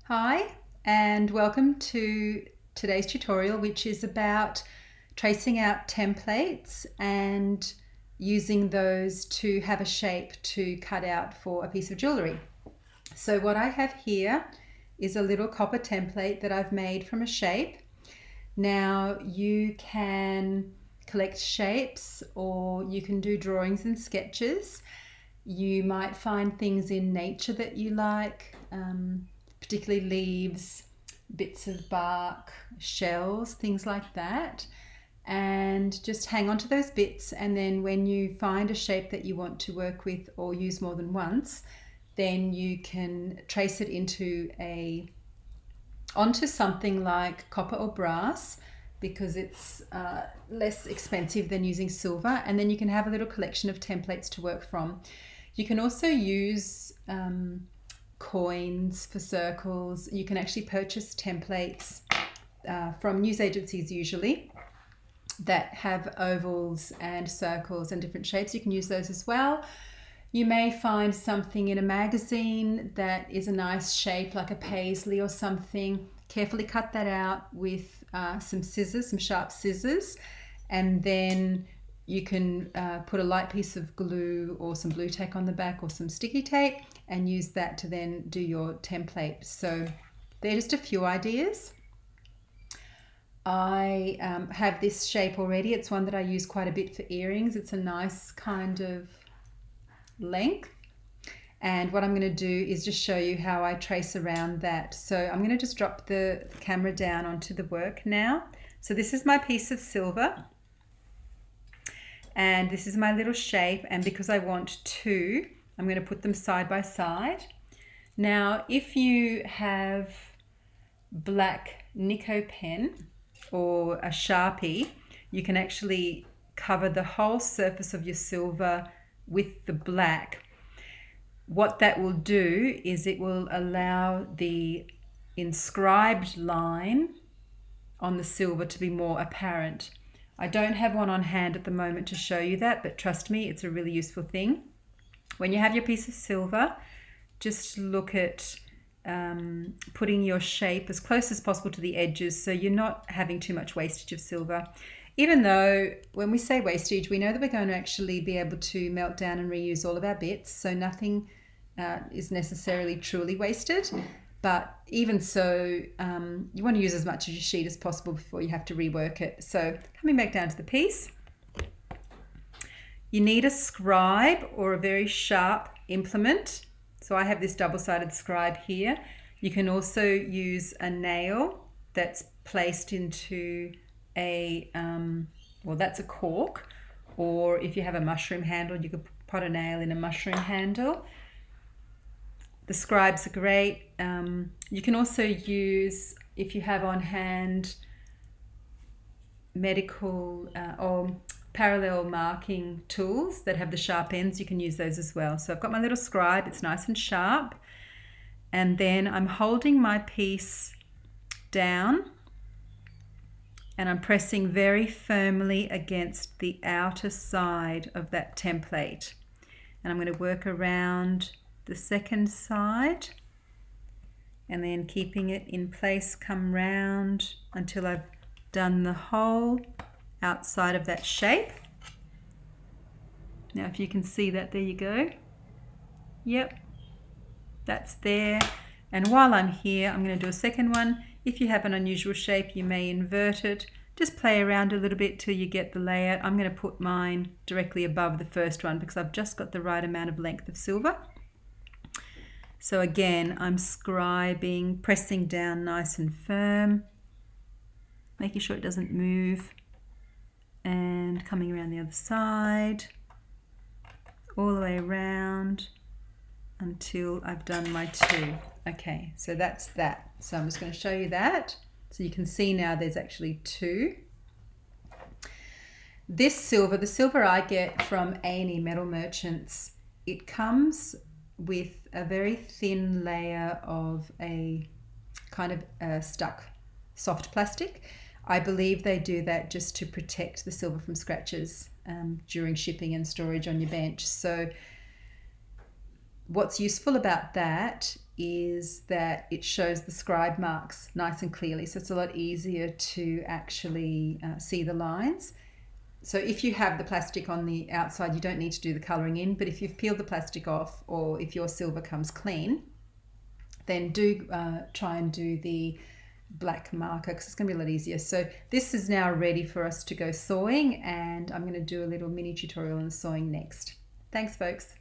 Hi, and welcome to today's tutorial, which is about tracing out templates and using those to have a shape to cut out for a piece of jewellery. So what I have here is a little copper template that I've made from a shape. Now you can collect shapes or you can do drawings and sketches. You might find things in nature that you like, particularly leaves, bits of bark, shells, things like that. And just hang on to those bits, and then when you find a shape that you want to work with or use more than once, then you can trace it onto something like copper or brass, because it's less expensive than using silver, and then you can have a little collection of templates to work from. You can also use coins for circles. You can actually purchase templates from news agencies usually that have ovals and circles and different shapes. You can use those as well. You may find something in a magazine that is a nice shape, like a paisley or something. Carefully cut that out with some scissors, some sharp scissors, and then you can put a light piece of glue or some blue tack on the back or some sticky tape and use that to then do your template. So they're just a few ideas. I have this shape already. It's one that I use quite a bit for earrings. It's a nice kind of length. And what I'm going to do is just show you how I trace around that. So I'm going to just drop the camera down onto the work now. So this is my piece of silver. And this is my little shape, and because I want two, I'm going to put them side by side. Now, if you have black Nico pen or a Sharpie, you can actually cover the whole surface of your silver with the black. What that will do is it will allow the inscribed line on the silver to be more apparent. I don't have one on hand at the moment to show you that, but trust me, it's a really useful thing. When you have your piece of silver, just look at putting your shape as close as possible to the edges so you're not having too much wastage of silver. Even though when we say wastage, we know that we're going to actually be able to melt down and reuse all of our bits, so nothing is necessarily truly wasted. But even so, you want to use as much of your sheet as possible before you have to rework it. So coming back down to the piece, you need a scribe or a very sharp implement. So I have this double-sided scribe here. You can also use a nail that's placed into that's a cork, or if you have a mushroom handle, you could put a nail in a mushroom handle. The scribes are great. You can also use, if you have on hand medical or parallel marking tools that have the sharp ends, you can use those as well. So I've got my little scribe, it's nice and sharp, and then I'm holding my piece down and I'm pressing very firmly against the outer side of that template, and I'm going to work around the second side and then keeping it in place, come round until I've done the whole outside of that shape. Now if you can see that, there you go. Yep, that's there. And while I'm here, I'm going to do a second one. If you have an unusual shape, you may invert it. Just play around a little bit till you get the layout. I'm going to put mine directly above the first one because I've just got the right amount of length of silver. So again, I'm scribing, pressing down nice and firm, making sure it doesn't move, and coming around the other side, all the way around until I've done my two. Okay, so that's that. So I'm just going to show you that. So you can see now there's actually two. This silver, the silver I get from A&E Metal Merchants, it comes with a very thin layer of a kind of stuck soft plastic. I believe they do that just to protect the silver from scratches during shipping and storage on your bench. So what's useful about that is that it shows the scribe marks nice and clearly, so it's a lot easier to actually see the lines. So if you have the plastic on the outside, you don't need to do the colouring in, but if you've peeled the plastic off, or if your silver comes clean, then do try and do the black marker, because it's going to be a lot easier. So this is now ready for us to go sewing, and I'm going to do a little mini tutorial on sewing next. Thanks, folks.